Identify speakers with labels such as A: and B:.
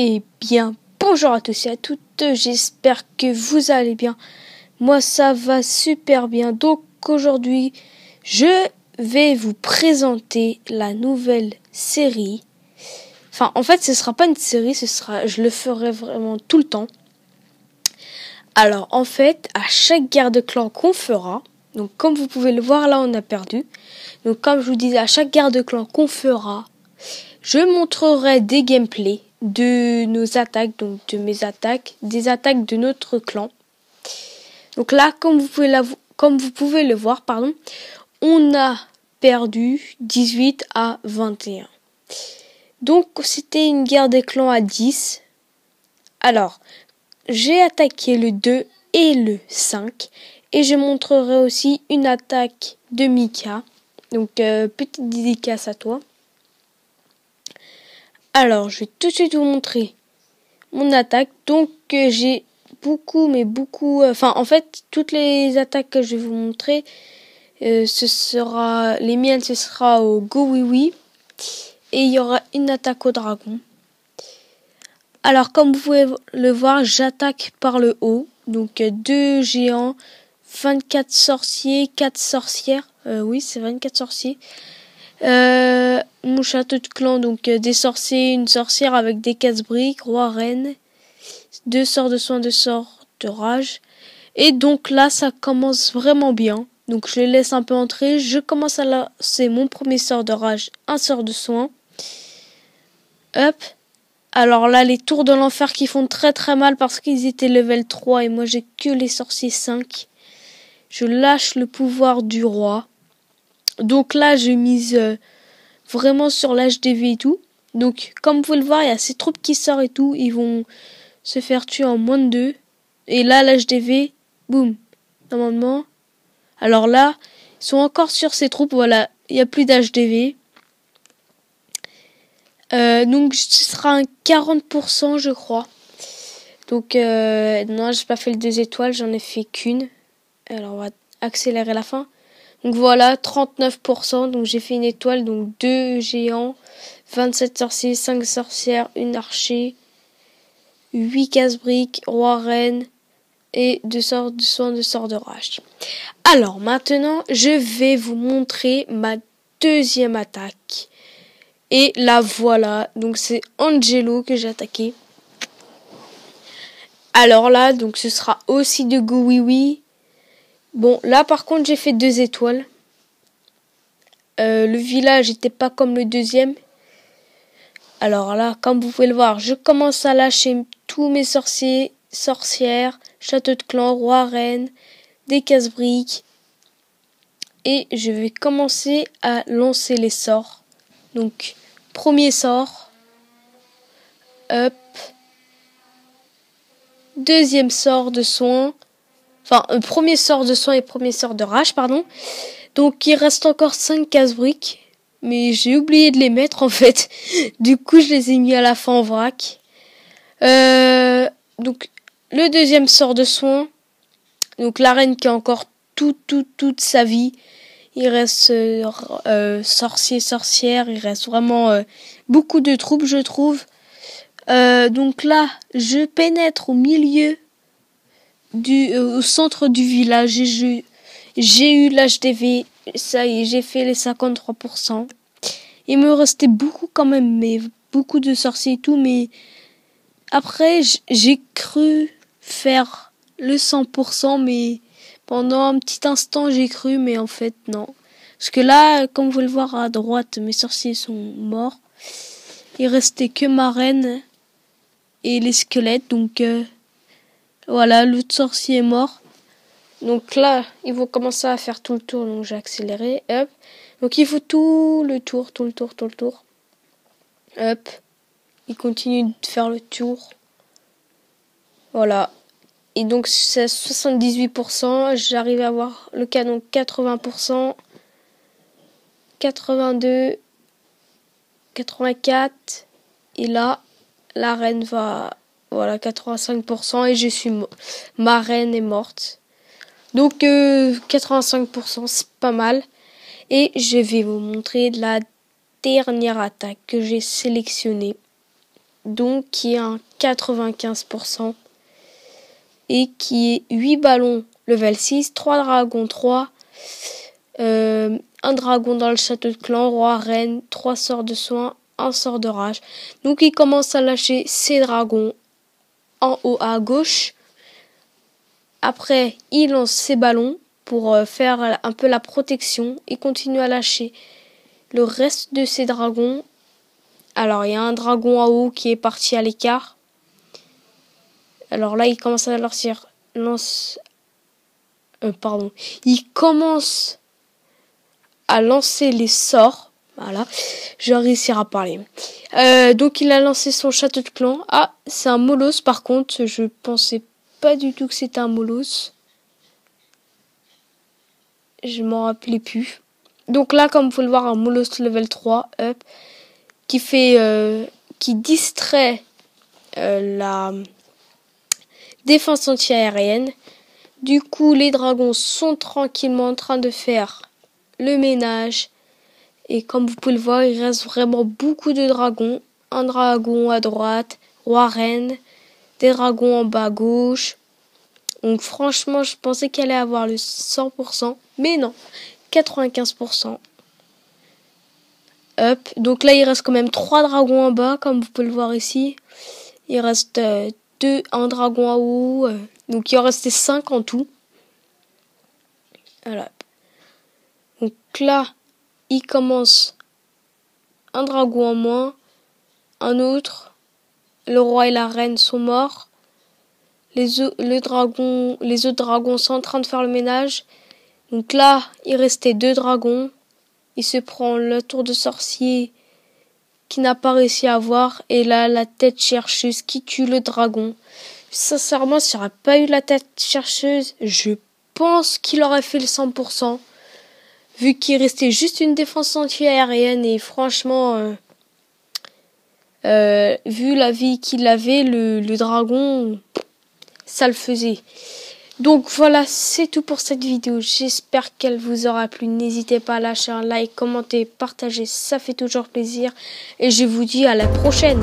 A: Eh bien, bonjour à tous et à toutes, j'espère que vous allez bien. Moi, ça va super bien. Donc, aujourd'hui, je vais vous présenter la nouvelle série. Enfin, en fait, ce sera pas une série, je le ferai vraiment tout le temps. Alors, en fait, à chaque guerre de clan qu'on fera, donc comme vous pouvez le voir, là, on a perdu. Donc, comme je vous disais, à chaque guerre de clan qu'on fera, je montrerai des gameplays de nos attaques, donc de mes attaques, des attaques de notre clan. Donc là, comme vous pouvez le voir, on a perdu 18 à 21. Donc c'était une guerre des clans à 10. Alors, j'ai attaqué le 2 et le 5. Et je montrerai aussi une attaque de Mika. Donc, petite dédicace à toi. Alors, je vais tout de suite vous montrer mon attaque. Donc, j'ai en fait, toutes les attaques que je vais vous montrer, les miennes, ce sera au Go Oui Oui. Et il y aura une attaque au dragon. Alors, comme vous pouvez le voir, j'attaque par le haut. Donc, 2 géants, 24 sorciers, 4 sorcières. Oui, c'est 24 sorciers. Mon château de clan, donc des sorciers, une sorcière avec des casse-briques, roi, reine, 2 sorts de soin, 2 sorts de rage. Et donc là, ça commence vraiment bien. Donc je les laisse un peu entrer. Je commence à lancer mon premier sort de rage, un sort de soin. Hop. Alors là, les tours de l'enfer qui font très très mal parce qu'ils étaient level 3 et moi j'ai que les sorciers 5. Je lâche le pouvoir du roi. Donc là, je mise vraiment sur l'HDV et tout. Donc, comme vous pouvez le voir, il y a ces troupes qui sortent et tout. Ils vont se faire tuer en moins de 2. Et là, l'HDV, boum, normalement. Alors là, ils sont encore sur ces troupes. Voilà, il n'y a plus d'HDV. Donc, ce sera un 40%, je crois. Donc, non, j'ai pas fait le 2 étoiles, j'en ai fait qu'une. Alors, on va accélérer la fin. Donc voilà, 39%, donc j'ai fait une étoile, donc 2 géants, 27 sorciers, 5 sorcières, une archer, 8 casse-briques, roi, reine, et 2 sorts de soin, 2 sorts de rage. Alors maintenant, je vais vous montrer ma deuxième attaque. Et la voilà, donc c'est Angelo que j'ai attaqué. Alors là, donc ce sera aussi de Go Oui Oui. Bon, là par contre j'ai fait 2 étoiles. Le village n'était pas comme le deuxième. Alors là, comme vous pouvez le voir, je commence à lâcher tous mes sorciers, sorcières, château de clan, roi, reine, des casse-briques. Et je vais commencer à lancer les sorts. Donc, premier sort. Hop. Deuxième sort de soin. Enfin, premier sort de soin et premier sort de rage, pardon. Donc, il reste encore 5 casse-briques. Mais j'ai oublié de les mettre, en fait. Du coup, je les ai mis à la fin en vrac. Donc, le deuxième sort de soin. Donc, la reine qui a encore toute sa vie. Il reste sorcier, sorcière. Il reste vraiment beaucoup de troupes, je trouve. Donc là, je pénètre au milieu au centre du village. Et j'ai eu l'HDV. Ça y est, j'ai fait les 53%. Il me restait beaucoup quand même, mais beaucoup de sorciers et tout. Mais après, j'ai cru faire le 100%, mais pendant un petit instant, j'ai cru, mais en fait, non. Parce que là, comme vous le voyez à droite, mes sorciers sont morts. Il restait que ma reine et les squelettes. Donc, voilà, l'autre sorcier est mort. Donc là, ils vont commencer à faire tout le tour. Donc j'ai accéléré. Hop. Donc il faut tout le tour. Hop. Il continue de faire le tour. Voilà. Et donc c'est 78%. J'arrive à avoir le canon 80%. 82. 84. Et là, la reine va... Voilà, 85%. Et je suis... Ma reine est morte. Donc 85%, c'est pas mal. Et je vais vous montrer la dernière attaque que j'ai sélectionnée. donc qui est un 95%. Et qui est 8 ballons level 6, 3 dragons 3, un dragon dans le château de clan, roi, reine, 3 sorts de soin, un sort de rage. Donc il commence à lâcher ses dragons en haut à gauche. Après, il lance ses ballons pour faire un peu la protection. Il continue à lâcher le reste de ses dragons. Alors, il y a un dragon en haut qui est parti à l'écart. Alors là, il commence à Il commence à lancer les sorts. Voilà, je vais réussir à parler. Donc il a lancé son château de clan. Ah, c'est un Molosse par contre. Je pensais pas du tout que c'était un Molosse. Je m'en rappelais plus. Donc là, comme vous pouvez le voir, un Molosse level 3 up qui distrait la défense anti-aérienne. Du coup, les dragons sont tranquillement en train de faire le ménage. Et comme vous pouvez le voir, il reste vraiment beaucoup de dragons. Un dragon à droite, roi-reine, des dragons en bas à gauche. Donc franchement, je pensais qu'elle allait avoir le 100%. Mais non, 95%. Up. Donc là, il reste quand même 3 dragons en bas, comme vous pouvez le voir ici. Il reste un dragon en haut. Donc il en restait 5 en tout. Voilà. Donc là, il commence un dragon en moins. Un autre. Le roi et la reine sont morts. Les autres dragons sont en train de faire le ménage. Donc là, il restait 2 dragons. Il se prend le tour de sorcier qui n'a pas réussi à avoir. Et là, la tête chercheuse qui tue le dragon. Sincèrement, s'il n'y aurait pas eu la tête chercheuse, je pense qu'il aurait fait le 100%. Vu qu'il restait juste une défense anti-aérienne. Et franchement, vu la vie qu'il avait, le dragon, ça le faisait. Donc voilà, c'est tout pour cette vidéo. J'espère qu'elle vous aura plu. N'hésitez pas à lâcher un like, commenter, partager. Ça fait toujours plaisir. Et je vous dis à la prochaine.